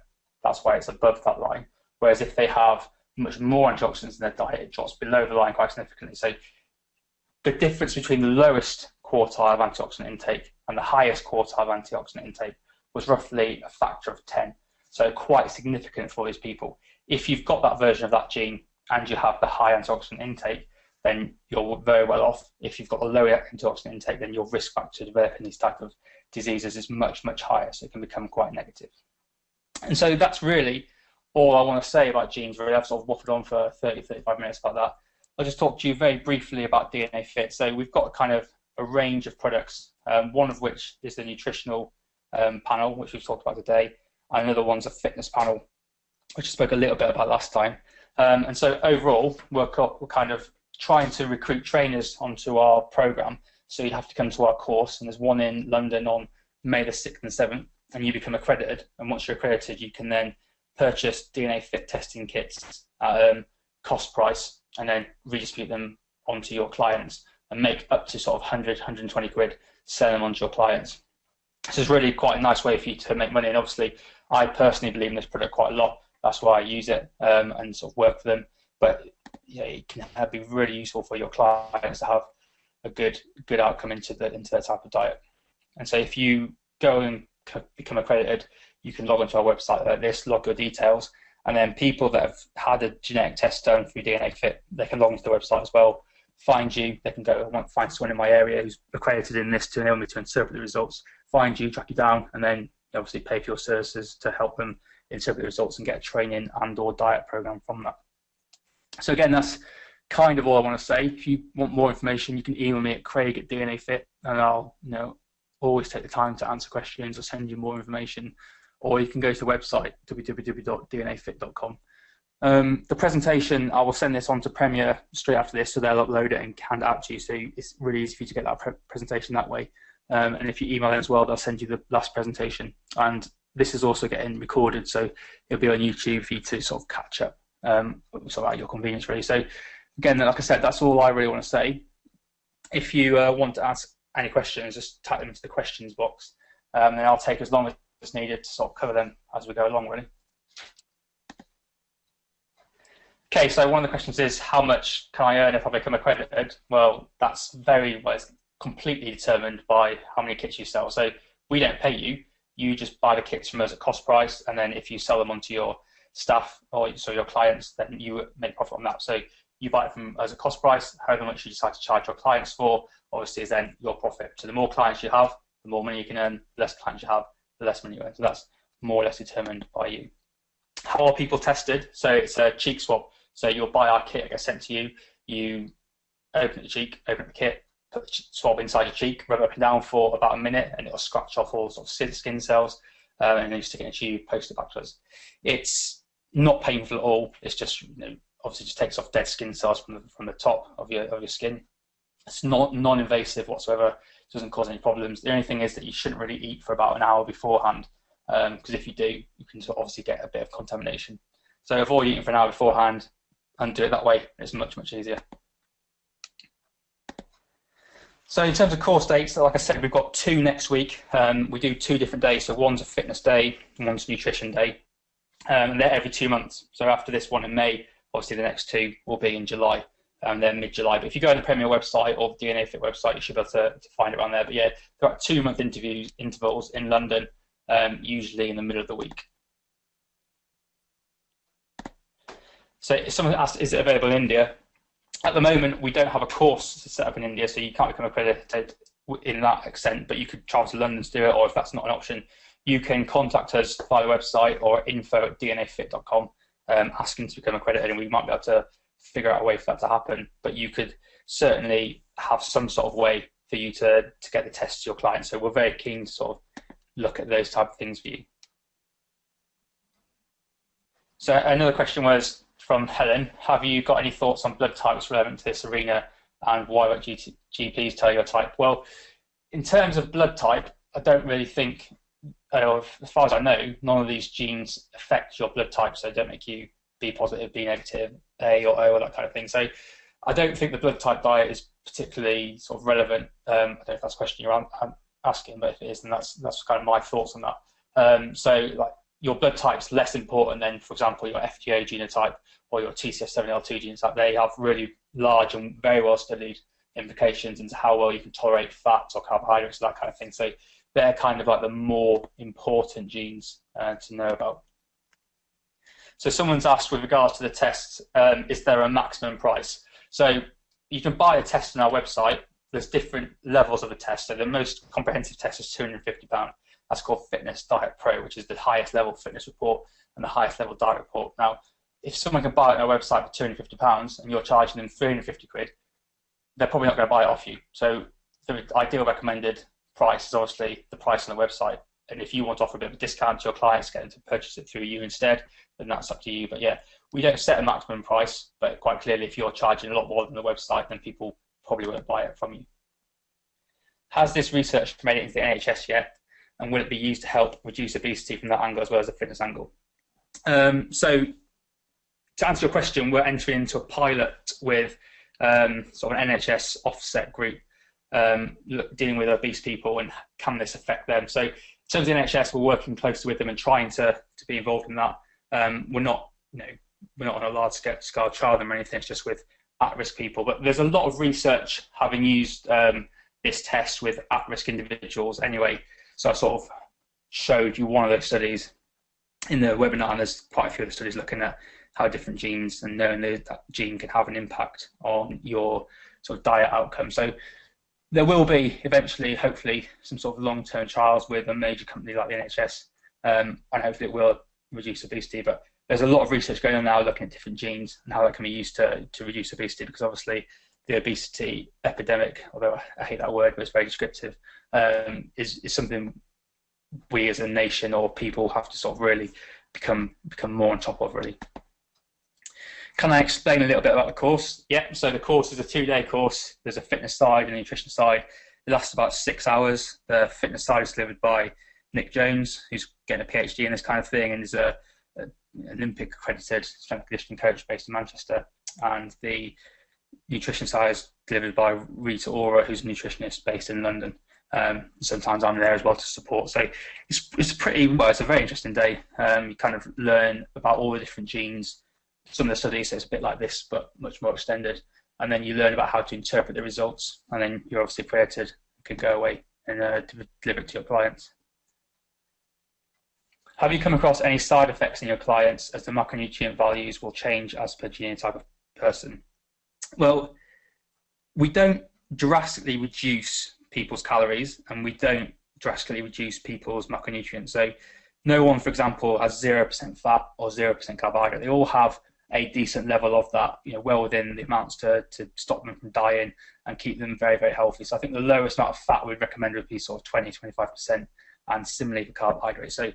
That's why it's above that line. Whereas if they have much more antioxidants in their diet, it drops below the line quite significantly. So the difference between the lowest quartile of antioxidant intake and the highest quartile of antioxidant intake was roughly a factor of 10. So quite significant for these people. If you've got that version of that gene and you have the high antioxidant intake, then you're very well off. If you've got the low antioxidant intake, then your risk factor to developing these type of diseases is much, much higher, so it can become quite negative. And so that's really all I want to say about genes, really. I've sort of waffled on for 30, 35 minutes about that. I'll just talk to you very briefly about DNAfit. So we've got kind of a range of products, one of which is the nutritional panel, which we've talked about today, and another one's a fitness panel, which I spoke a little bit about last time. And so overall, we're kind of trying to recruit trainers onto our program. So you have to come to our course, and there's one in London on May the 6th and 7th, and you become accredited. And once you're accredited, you can then purchase DNAfit testing kits at cost price, and then redistribute them onto your clients and make up to sort of 100, 120 quid, sell them onto your clients. So it's really quite a nice way for you to make money. And obviously, I personally believe in this product quite a lot. That's why I use it and sort of work for them. But yeah, it can be really useful for your clients to have a good outcome into their type of diet. And so if you go and become accredited, you can log onto our website like this, log your details, and then people that have had a genetic test done through DNAfit, they can log onto the website as well, find you. They can go and find someone in my area who's accredited in this to enable me to interpret the results, find you, track you down, and then obviously pay for your services to help them interpret the results and get a training and or diet program from that. So again, that's kind of all I want to say. If you want more information, you can email me at craig@DNAfit, and I'll always take the time to answer questions or send you more information. Or you can go to the website, www.dnafit.com. The presentation, I will send this on to Premier straight after this, so they'll upload it and hand it out to you. So it's really easy for you to get that presentation that way. And if you email them as well, they'll send you the last presentation. And this is also getting recorded, so it'll be on YouTube for you to sort of catch up, sort of at your convenience, really. So again, like I said, that's all I really want to say. If you want to ask any questions, just type them into the questions box, and I'll take as long as it's needed to sort of cover them as we go along, really. Okay, so one of the questions is, how much can I earn if I become accredited? Well, it's completely determined by how many kits you sell. So we don't pay you. You just buy the kits from us at cost price, and then if you sell them onto your staff or your clients, then you make profit on that. So you buy it from us at cost price. However much you decide to charge your clients for, obviously, is then your profit. So the more clients you have, the more money you can earn. The less clients you have, the less money you earn. So that's more or less determined by you. How are people tested? So it's a cheek swab. So you'll buy our kit, it gets sent to you. You open the cheek, open the kit, put the swab inside your cheek, rub it up and down for about a minute, and it'll scratch off all sort of skin cells, and then you stick it in a tube, post it back to us. It's not painful at all. It's just, obviously just takes off dead skin cells from the top of your skin. It's not non-invasive whatsoever. It doesn't cause any problems. The only thing is that you shouldn't really eat for about an hour beforehand, because if you do, you can obviously get a bit of contamination. So avoid eating for an hour beforehand and do it that way. It's much, much easier. So in terms of course dates, like I said, we've got 2 next week. We do 2 different days. So one's a fitness day and one's a nutrition day. And they're every 2 months. So after this one in May, obviously the next 2 will be in July, and then mid-July. But if you go on the Premier website or the DNAfit website, you should be able to find it around there. But yeah, there are 2-month intervals in London, usually in the middle of the week. So if someone asks, is it available in India? At the moment, we don't have a course to set up in India, so you can't become accredited in that extent, but you could travel to London to do it, or if that's not an option, you can contact us via the website or info@dnafit.com, asking to become accredited, and we might be able to figure out a way for that to happen. But you could certainly have some sort of way for you to get the test to your clients. So we're very keen to sort of look at those type of things for you. So another question was from Helen: have you got any thoughts on blood types relevant to this arena, and why won't GPs tell your type? Well, in terms of blood type, I don't really think, as far as I know, none of these genes affect your blood type, so don't make you B positive, B negative, A or O, or that kind of thing. So I don't think the blood type diet is particularly sort of relevant. I don't know if that's a question you're asking, but if it is, then that's kind of my thoughts on that. So like, your blood type's less important than, for example, your FGO genotype or your TCF7L2 genotype. They have really large and very well studied implications into how well you can tolerate fats or carbohydrates, that kind of thing. So they're kind of like the more important genes to know about. So someone's asked, with regards to the tests, is there a maximum price? So you can buy a test on our website. There's different levels of the test. So the most comprehensive test is £250. That's called Fitness Diet Pro, which is the highest level fitness report and the highest level diet report. Now, if someone can buy it on our website for £250 and you're charging them 350 quid, they're probably not going to buy it off you. So the ideal recommended price is obviously the price on the website. And if you want to offer a bit of a discount to your clients, get them to purchase it through you instead, then that's up to you. But yeah, we don't set a maximum price, but quite clearly, if you're charging a lot more than the website, then people probably won't buy it from you. Has this research made it into the NHS yet? And will it be used to help reduce obesity from that angle as well as the fitness angle? So to answer your question, we're entering into a pilot with sort of an NHS offset group dealing with obese people, and can this affect them? So in terms of the NHS, we're working closely with them and trying to be involved in that. We're not on a large scale trial them or anything. It's just with at-risk people. But there's a lot of research having used this test with at-risk individuals anyway. So I sort of showed you one of those studies in the webinar, and there's quite a few other studies looking at how different genes and knowing that gene can have an impact on your sort of diet outcome. So there will be eventually, hopefully, some sort of long-term trials with a major company like the NHS, and hopefully it will reduce obesity. But there's a lot of research going on now looking at different genes and how that can be used to reduce obesity, because obviously the obesity epidemic, although I hate that word, but it's very descriptive, is something we as a nation or people have to sort of really become more on top of, really. Can I explain a little bit about the course? Yeah, so the course is a 2-day course. There's a fitness side and a nutrition side. It lasts about 6 hours. The fitness side is delivered by Nick Jones, who's getting a PhD in this kind of thing, and is an Olympic accredited strength and conditioning coach based in Manchester. And the nutrition side is delivered by Rita Ora, who's a nutritionist based in London. Sometimes I'm there as well to support. So it's a very interesting day. You kind of learn about all the different genes. Some of the studies, so it's a bit like this, but much more extended. And then you learn about how to interpret the results. And then you're obviously created, can go away and deliver it to your clients. Have you come across any side effects in your clients, as the macronutrient values will change as per genotype of person? Well, we don't drastically reduce people's calories, and we don't drastically reduce people's macronutrients. So no one, for example, has 0% fat or 0% carbohydrate. They all have a decent level of that, well within the amounts to stop them from dying and keep them very, very healthy. So I think the lowest amount of fat we'd recommend would be sort of 20-25%, and similarly for carbohydrates. So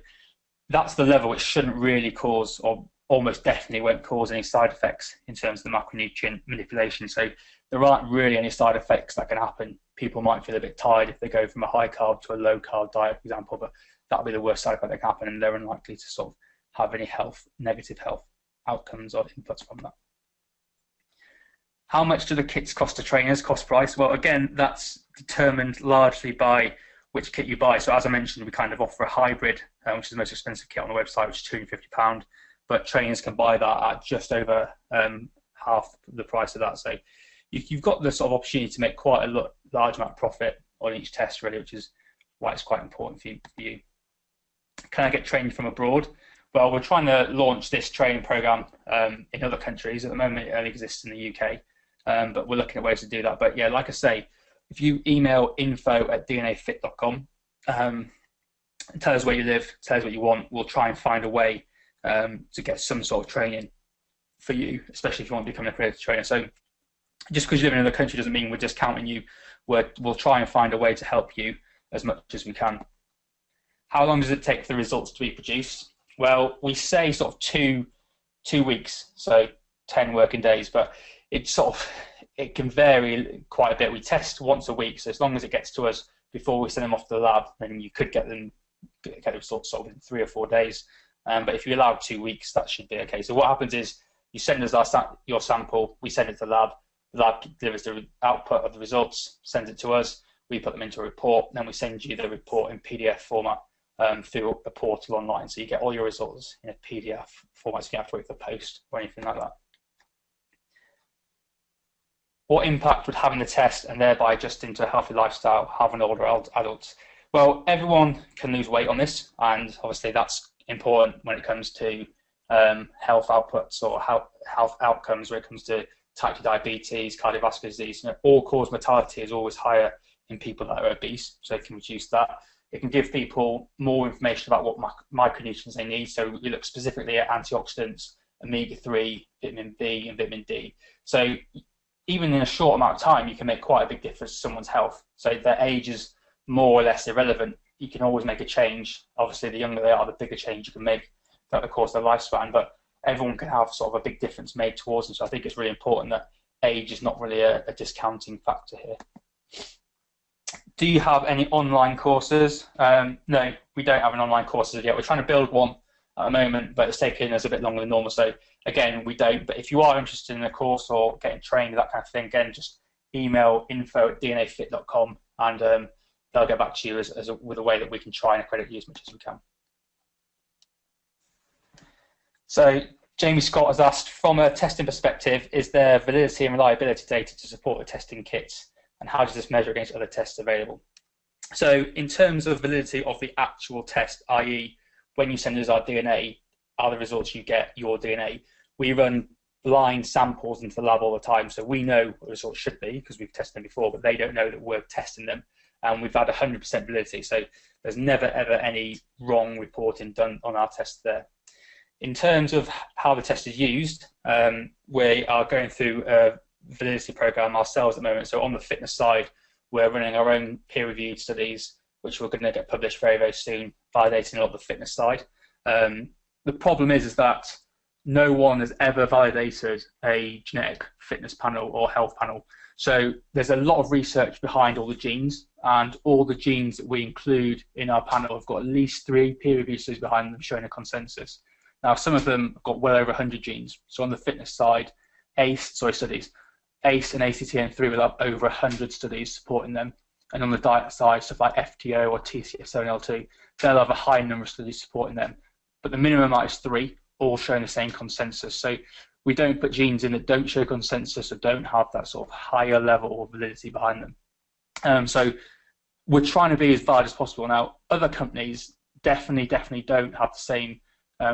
that's the level which shouldn't really cause, or almost definitely won't cause, any side effects in terms of the macronutrient manipulation. So there aren't really any side effects that can happen. People might feel a bit tired if they go from a high carb to a low carb diet, for example, but that'll be the worst side effect that can happen, and they're unlikely to sort of have any negative health outcomes or inputs from that. How much do the kits cost to trainers, cost price? Well, again, that's determined largely by which kit you buy. So as I mentioned, we kind of offer a hybrid, which is the most expensive kit on the website, which is £250, but trainers can buy that at just over half the price of that. So you've got the sort of opportunity to make quite a large amount of profit on each test, really, which is why it's quite important for you. Can I get trained from abroad? Well, we're trying to launch this training program in other countries. At the moment, it only exists in the UK, but we're looking at ways to do that. But yeah, like I say, if you email info@DNAfit.com, tell us where you live, tell us what you want, we'll try and find a way to get some sort of training for you, especially if you want to become an accredited trainer. So just because you live in another country doesn't mean we're discounting you. We'll try and find a way to help you as much as we can. how long does it take for the results to be produced? Well, we say sort of two weeks, so 10 working days, but it can vary quite a bit. We test once a week, so as long as it gets to us before we send them off to the lab, then you could get the results sort of in 3 or 4 days. But if you allow 2 weeks, that should be okay. So what happens is you send us your sample, we send it to the lab delivers the output of the results, sends it to us, we put them into a report, then we send you the report in PDF format through a portal online. So you get all your results in a PDF format, so you don't have to wait for the post or anything like that. What impact would having the test and thereby adjusting to a healthy lifestyle have on older adults? Well, everyone can lose weight on this, and obviously that's important when it comes to health outputs or health outcomes when it comes to type 2 diabetes, cardiovascular disease. All-cause mortality is always higher in people that are obese, so it can reduce that. It can give people more information about what micronutrients they need. So we look specifically at antioxidants, omega-3, vitamin B, and vitamin D. So even in a short amount of time, you can make quite a big difference to someone's health. So their age is more or less irrelevant. You can always make a change. Obviously, the younger they are, the bigger change you can make throughout the course of their lifespan. But everyone can have sort of a big difference made towards them. So I think it's really important that age is not really a discounting factor here. Do you have any online courses? No, we don't have an online course as yet. We're trying to build one at the moment, but it's taken us a bit longer than normal. So again, we don't. But if you are interested in a course or getting trained, that kind of thing, again, just email info@dnafit.com and they'll get back to you with a way that we can try and accredit you as much as we can. So Jamie Scott has asked, from a testing perspective, is there validity and reliability data to support the testing kits? And how does this measure against other tests available? So in terms of validity of the actual test, i.e. when you send us our DNA, are the results you get your DNA? We run blind samples into the lab all the time, so we know what the results should be because we've tested them before, but they don't know that we're testing them. And we've had 100% validity, so there's never ever any wrong reporting done on our test there. In terms of how the test is used, we are going through a validity program ourselves at the moment. So on the fitness side, we're running our own peer-reviewed studies, which we're going to get published very, very soon, validating a lot of the fitness side. The problem is that no one has ever validated a genetic fitness panel or health panel. So there's a lot of research behind all the genes, and all the genes that we include in our panel have got at least 3 peer-reviewed studies behind them showing a consensus. Now, some of them have got well over 100 genes. So on the fitness side, ACE and ACTN3 will have over 100 studies supporting them. And on the diet side, stuff like FTO or TCF7L2, they'll have a high number of studies supporting them. But the minimum amount is 3, all showing the same consensus. So we don't put genes in that don't show consensus or don't have that sort of higher level of validity behind them. So we're trying to be as valid as possible. Now, other companies definitely don't have the same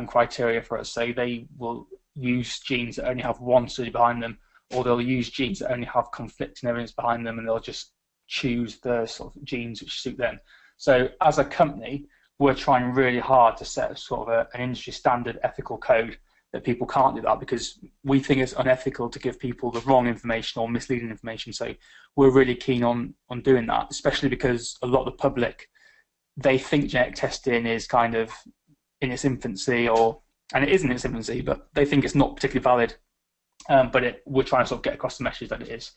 criteria for us. So they will use genes that only have 1 study behind them, or they'll use genes that only have conflicting evidence behind them, and they'll just choose the sort of genes which suit them. So as a company, we're trying really hard to set sort of an industry standard ethical code that people can't do that, because we think it's unethical to give people the wrong information or misleading information. So we're really keen on doing that, especially because a lot of the public, they think genetic testing is kind of in its infancy, and it is in its infancy, but they think it's not particularly valid. But we're trying to sort of get across the message that it is.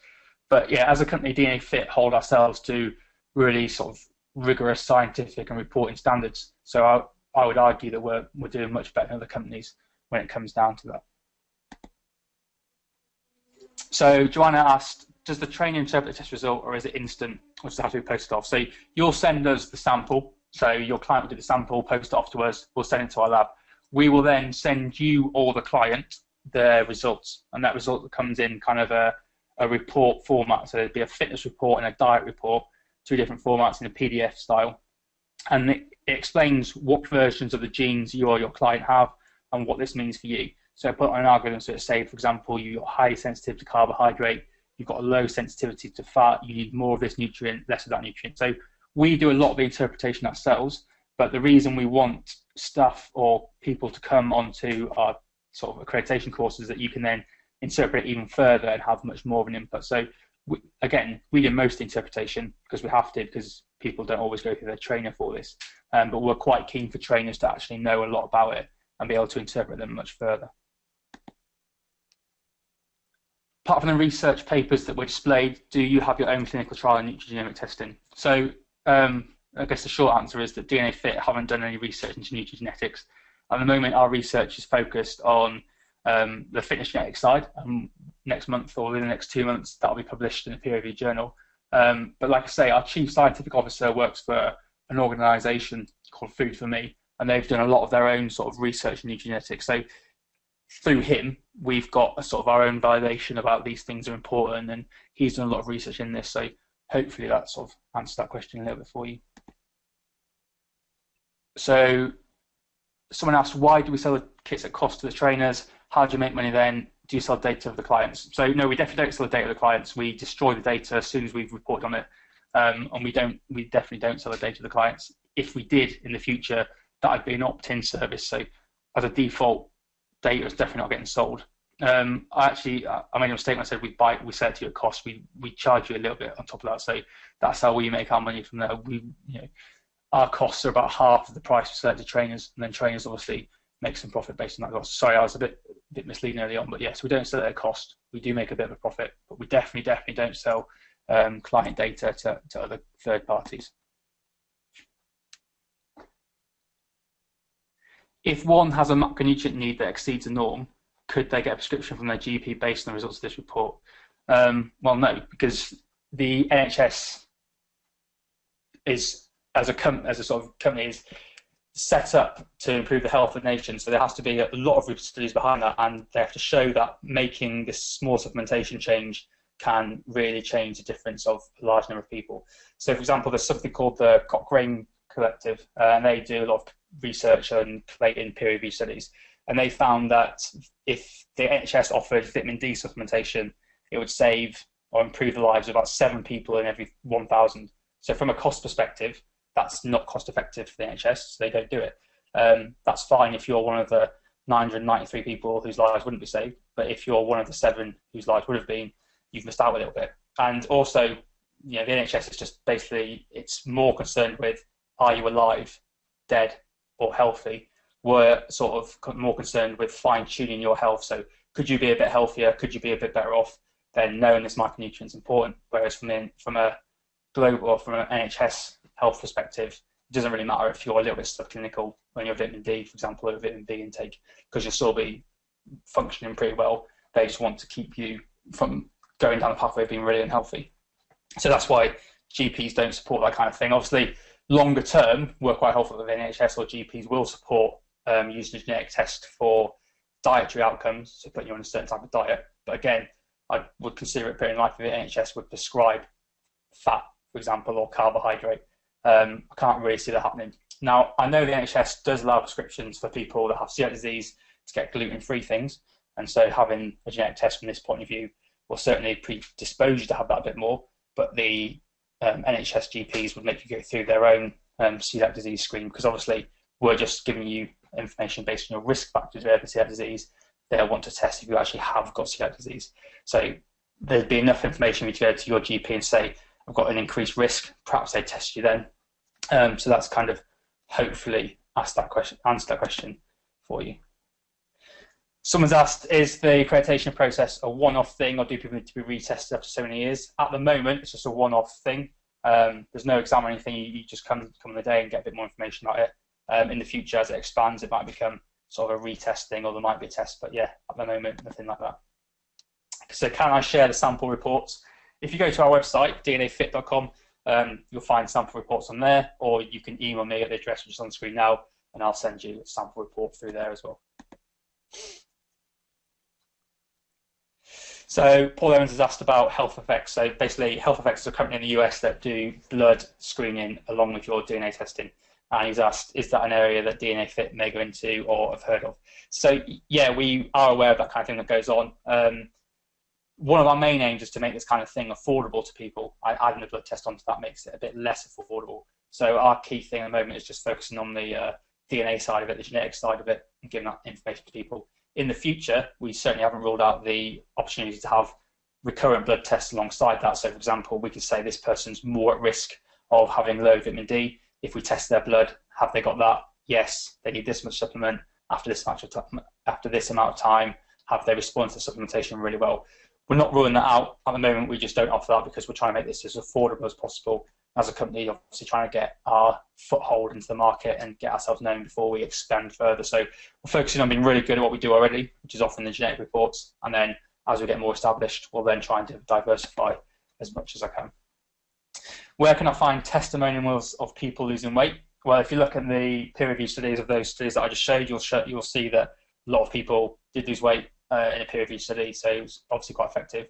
But yeah, as a company, DNAfit hold ourselves to really sort of rigorous scientific and reporting standards. So I would argue that we're doing much better than other companies when it comes down to that. So Joanna asked, does the trainer interpret the test result, or is it instant, or does it have to be posted off? So you'll send us the sample. So your client will do the sample, post it off to us, we'll send it to our lab. We will then send you or the client the results, and that result comes in kind of a report format. So there'd be a fitness report and a diet report, 2 different formats in a PDF style, and it explains what versions of the genes you or your client have and what this means for you. So I put on an algorithm, so say, for example, you're highly sensitive to carbohydrate, you've got a low sensitivity to fat, you need more of this nutrient, less of that nutrient. So we do a lot of the interpretation ourselves, but the reason we want staff or people to come onto our sort of accreditation courses is that you can then interpret it even further and have much more of an input. So again, we do most of the interpretation because we have to, because people don't always go through their trainer for this. but we're quite keen for trainers to actually know a lot about it and be able to interpret them much further. Apart from the research papers that were displayed, do you have your own clinical trial in nutrigenomic testing? So I guess the short answer is that DNAfit haven't done any research into nutrigenetics. At the moment, our research is focused on the fitness genetics side. Next month or within the next 2 months, that'll be published in a peer-reviewed journal. But like I say, our chief scientific officer works for an organisation called Food for Me, and they've done a lot of their own sort of research in nutrigenetics. So through him, we've got a sort of our own validation about these things are important, and he's done a lot of research in this. So hopefully that sort of answers that question a little bit for you. So someone asked, why do we sell the kits at cost to the trainers? How do you make money then? Do you sell data of the clients? So no, we definitely don't sell the data of the clients. We destroy the data as soon as we've reported on it, and we definitely don't sell the data of the clients. If we did in the future, that would be an opt-in service. So as a default, data is definitely not getting sold. I made a mistake when I said we sell it to you at cost. We charge you a little bit on top of that. So that's how we make our money from there. Our costs are about half of the price we sell it to trainers, and then trainers obviously make some profit based on that cost. Sorry, I was a bit misleading early on, but yes, we don't sell it at cost. We do make a bit of a profit, but we definitely don't sell client data to other third parties. If one has a macronutrient need that exceeds the norm, could they get a prescription from their GP based on the results of this report? Well, no, because the NHS is, as a sort of company, is set up to improve the health of the nation. So there has to be a lot of studies behind that, and they have to show that making this small supplementation change can really change the difference of a large number of people. So, for example, there's something called the Cochrane Collective, and they do a lot of research and collating peer-reviewed studies, and they found that if the NHS offered vitamin D supplementation, it would save or improve the lives of about 7 people in every 1,000. So from a cost perspective, that's not cost effective for the NHS, so they don't do it. That's fine if you're one of the 993 people whose lives wouldn't be saved, but if you're one of the 7 whose lives would have been, you've missed out a little bit. And also, the NHS is just basically, it's more concerned with, are you alive, dead, or healthy? We're sort of more concerned with fine-tuning your health. So could you be a bit healthier? Could you be a bit better off? Then knowing this micronutrient is important. Whereas from a global or from an NHS health perspective, it doesn't really matter if you're a little bit subclinical when you're vitamin D, for example, or vitamin B intake, because you'll still be functioning pretty well. They just want to keep you from going down the pathway of being really unhealthy. So that's why GPs don't support that kind of thing. Obviously, longer term, we're quite hopeful that the NHS or GPs will support using a genetic test for dietary outcomes, so putting you on a certain type of diet. But again, I would consider it pretty unlikely the NHS would prescribe fat, for example, or carbohydrate. I can't really see that happening. Now, I know the NHS does allow prescriptions for people that have celiac disease to get gluten-free things, and so having a genetic test from this point of view will certainly predispose you to have that a bit more, but the NHS GPs would make you go through their own celiac disease screen, because obviously we're just giving you information based on your risk factors for celiac disease. They'll want to test if you actually have got celiac disease. So there'd be enough information for you to go to your GP and say, I've got an increased risk, perhaps they test you then. So that's kind of hopefully answer that question for you. Someone's asked, is the accreditation process a one-off thing, or do people need to be retested after so many years? At the moment, it's just a one-off thing. There's no exam or anything. You just come on the day and get a bit more information about it. In the future, as it expands, it might become sort of a retest thing, or there might be a test. But yeah, at the moment, nothing like that. So can I share the sample reports? If you go to our website, DNAfit.com, you'll find sample reports on there, or you can email me at the address which is on the screen now, and I'll send you a sample report through there as well. So Paul Owens has asked about Health Effects. So basically, Health Effects is a company in the US that do blood screening along with your DNA testing. And he's asked, is that an area that DNAfit may go into or have heard of? So yeah, we are aware of that kind of thing that goes on. One of our main aims is to make this kind of thing affordable to people. Adding a blood test onto that makes it a bit less affordable. So our key thing at the moment is just focusing on the DNA side of it, the genetic side of it, and giving that information to people. In the future, we certainly haven't ruled out the opportunity to have recurrent blood tests alongside that. So, for example, we could say this person's more at risk of having low vitamin D. If we test their blood, Have they got that? Yes, they need this much supplement after this amount of time. Have they responded to supplementation really well? We're not ruling that out at the moment. We just don't offer that because we're trying to make this as affordable as possible. As a company, obviously trying to get our foothold into the market and get ourselves known before we expand further. So we're focusing on being really good at what we do already, which is often the genetic reports. And then as we get more established, we'll then try and diversify as much as I can. Where can I find testimonials of people losing weight? Well, if you look at the peer-reviewed studies of those studies that I just showed, you'll see that a lot of people did lose weight in a peer-reviewed study, so it was obviously quite effective.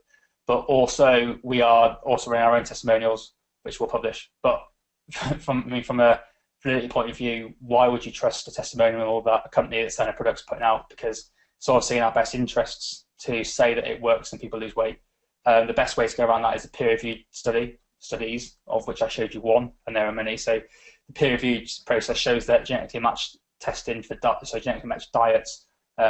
But also, we are also running our own testimonials, which we'll publish. But from a validity point of view, why would you trust a testimonial that a company that's selling a product's putting out? Because it's obviously in our best interests to say that it works and people lose weight. The best way to go around that is a peer-reviewed studies, of which I showed you one, and there are many. So the peer-reviewed process shows that genetically matched testing for genetically matched diets,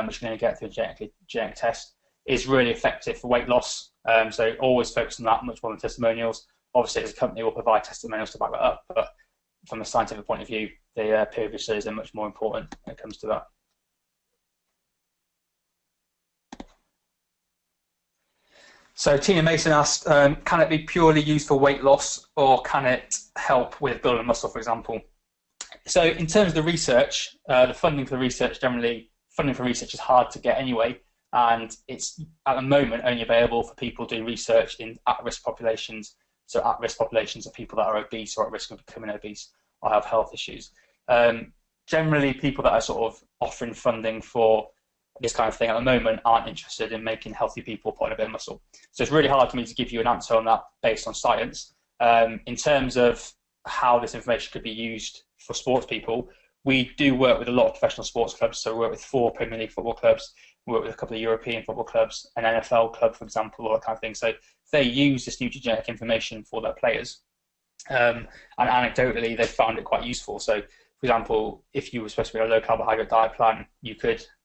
which you're going to get through a genetic test, is really effective for weight loss. So always focus on that much more than testimonials. Obviously, as a company, we'll provide testimonials to back that up, but from a scientific point of view, the peer-reviewed studies are much more important when it comes to that. So Tina Mason asked, can it be purely used for weight loss, or can it help with building muscle, for example? So in terms of the research, the funding for the research, generally, funding for research is hard to get anyway, and it's at the moment only available for people doing research in at-risk populations. So at-risk populations are people that are obese or at risk of becoming obese or have health issues. Generally, people that are sort of offering funding for this kind of thing at the moment aren't interested in making healthy people put on a bit of muscle. So it's really hard for me to give you an answer on that based on science. In terms of how this information could be used for sports people, we do work with a lot of professional sports clubs. So we work with 4 Premier League football clubs, we work with a couple of European football clubs, an NFL club, for example, all that kind of thing. So they use this nutrigenetic information for their players. And anecdotally, they found it quite useful. So, for example, if you were supposed to be on a low carbohydrate diet plan,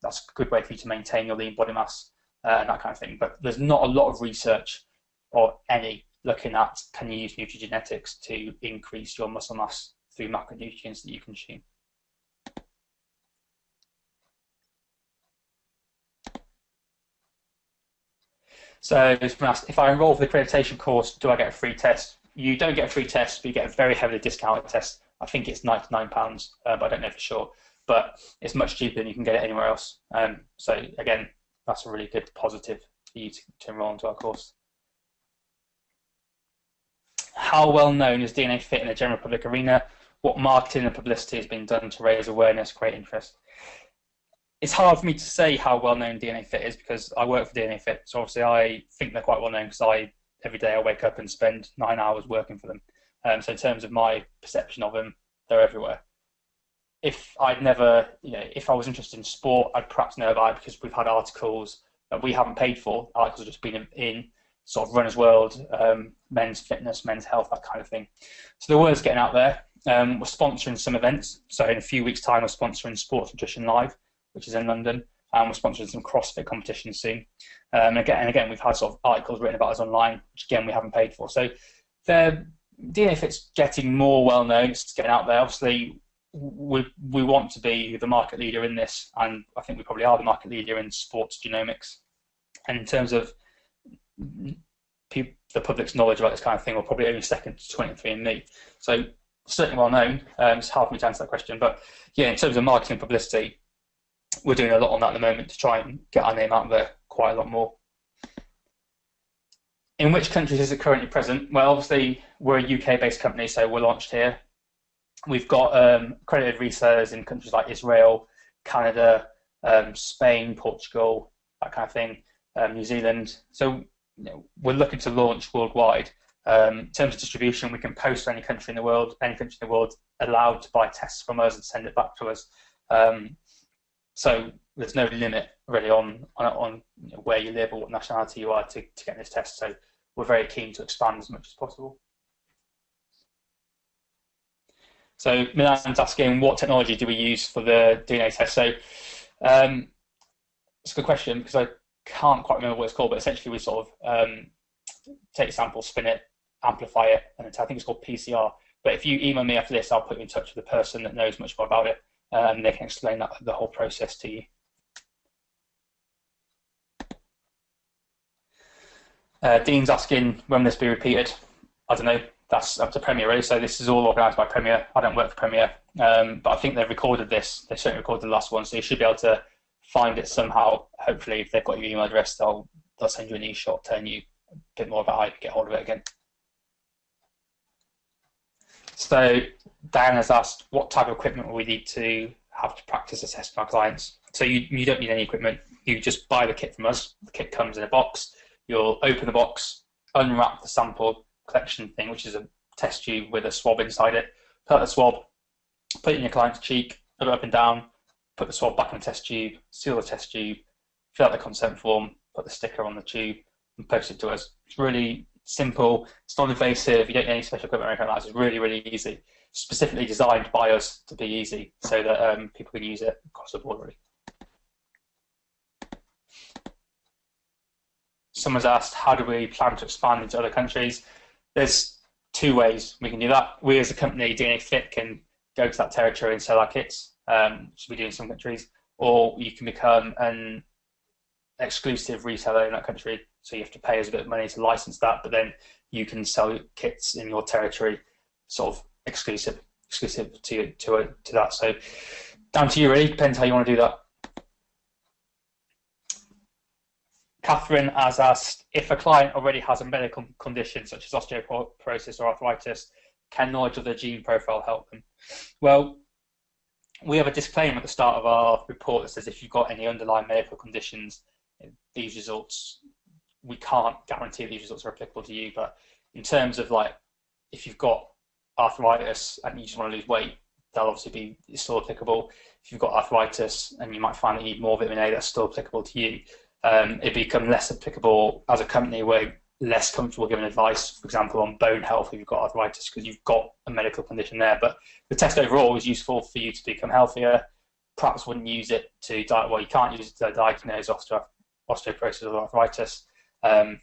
that's a good way for you to maintain your lean body mass and that kind of thing. But there's not a lot of research or any looking at can you use nutrigenetics to increase your muscle mass through macronutrients that you consume. So if I enroll for the accreditation course, do I get a free test? You don't get a free test, but you get a very heavily discounted test. I think it's £99, but I don't know for sure. But it's much cheaper than you can get it anywhere else. So again, that's a really good positive for you to enroll into our course. How well known is DNAfit in the general public arena? What marketing and publicity has been done to raise awareness, create interest? It's hard for me to say how well known DNAfit is because I work for DNAfit. So obviously I think they're quite well known because every day I wake up and spend 9 hours working for them. So in terms of my perception of them, they're everywhere. If I was interested in sport, I'd perhaps know about it because we've had articles that we haven't paid for. Articles have just been in sort of Runner's World, men's fitness, men's health, that kind of thing. So the word's getting out there. We're sponsoring some events. So in a few weeks' time, we're sponsoring Sports Nutrition Live, which is in London, and we're sponsoring some CrossFit competitions soon. And again, we've had sort of articles written about us online, which again we haven't paid for. So DNAfit's getting more well known. It's getting out there. Obviously, we want to be the market leader in this, and I think we probably are the market leader in sports genomics. And in terms of the public's knowledge about this kind of thing, we're probably only second to 23andMe. So certainly well known. It's hard for me to answer that question, but yeah, in terms of marketing and publicity, we're doing a lot on that at the moment to try and get our name out there quite a lot more. In which countries is it currently present? Well, obviously, we're a UK-based company, so we're launched here. We've got accredited resellers in countries like Israel, Canada, Spain, Portugal, that kind of thing, New Zealand. So we're looking to launch worldwide. In terms of distribution, we can post to any country in the world. Any country in the world allowed to buy tests from us and send it back to us. So there's no limit really on where you live or what nationality you are to get this test. So we're very keen to expand as much as possible. So Milan's asking, what technology do we use for the DNA test? So it's a good question because I can't quite remember what it's called, but essentially we sort of take a sample, spin it, amplify it, and I think it's called PCR. But if you email me after this, I'll put you in touch with the person that knows much more about it, and they can explain the whole process to you. Dean's asking when this be repeated. I don't know. That's up to Premier really. So this is all organised by Premier. I don't work for Premier, but I think they've recorded this. They certainly recorded the last one, so you should be able to find it somehow. Hopefully, if they've got your email address, they'll send you an e-shot telling you a bit more about how you can get hold of it again. So Dan has asked, what type of equipment will we need to have to practice assessing our clients? So you don't need any equipment. You just buy the kit from us. The kit comes in a box. You'll open the box, unwrap the sample collection thing, which is a test tube with a swab inside it. Put the swab, put it in your client's cheek, put it up and down, put the swab back in the test tube, seal the test tube, fill out the consent form, put the sticker on the tube, and post it to us. It's really simple. It's not invasive. You don't need any special equipment or anything like that. It's really, really easy. Specifically designed by us to be easy so that people can use it across the board, really. Someone's asked, how do we plan to expand into other countries? There's two ways we can do that. We as a company, DNAfit, can go to that territory and sell our kits, which we do in some countries, or you can become an exclusive reseller in that country. So you have to pay us a bit of money to license that, but then you can sell kits in your territory, sort of exclusive to that. So down to you really, depends how you want to do that. Catherine has asked, if a client already has a medical condition such as osteoporosis or arthritis, can knowledge of their gene profile help them? Well, we have a disclaimer at the start of our report that says if you've got any underlying medical conditions, these results, we can't guarantee these results are applicable to you, but in terms of like, if you've got arthritis and you just want to lose weight, they'll obviously be still applicable. If you've got arthritis and you might find that you need more vitamin A, that's still applicable to you. It become less applicable as a company. We're less comfortable giving advice, for example, on bone health if you've got arthritis because you've got a medical condition there. But the test overall is useful for you to become healthier. Perhaps wouldn't use it to well, you can't use it to diagnose osteoporosis or arthritis, but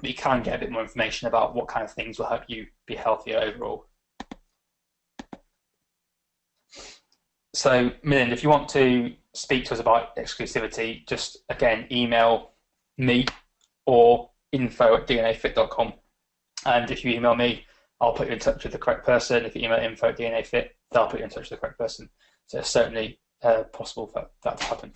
you can get a bit more information about what kind of things will help you be healthier overall. So, Milind, if you want to speak to us about exclusivity, just again email me or info@dnafit.com, and if you email me, I'll put you in touch with the correct person. If you email info@dnafit, they'll put you in touch with the correct person. So it's certainly possible for that to happen.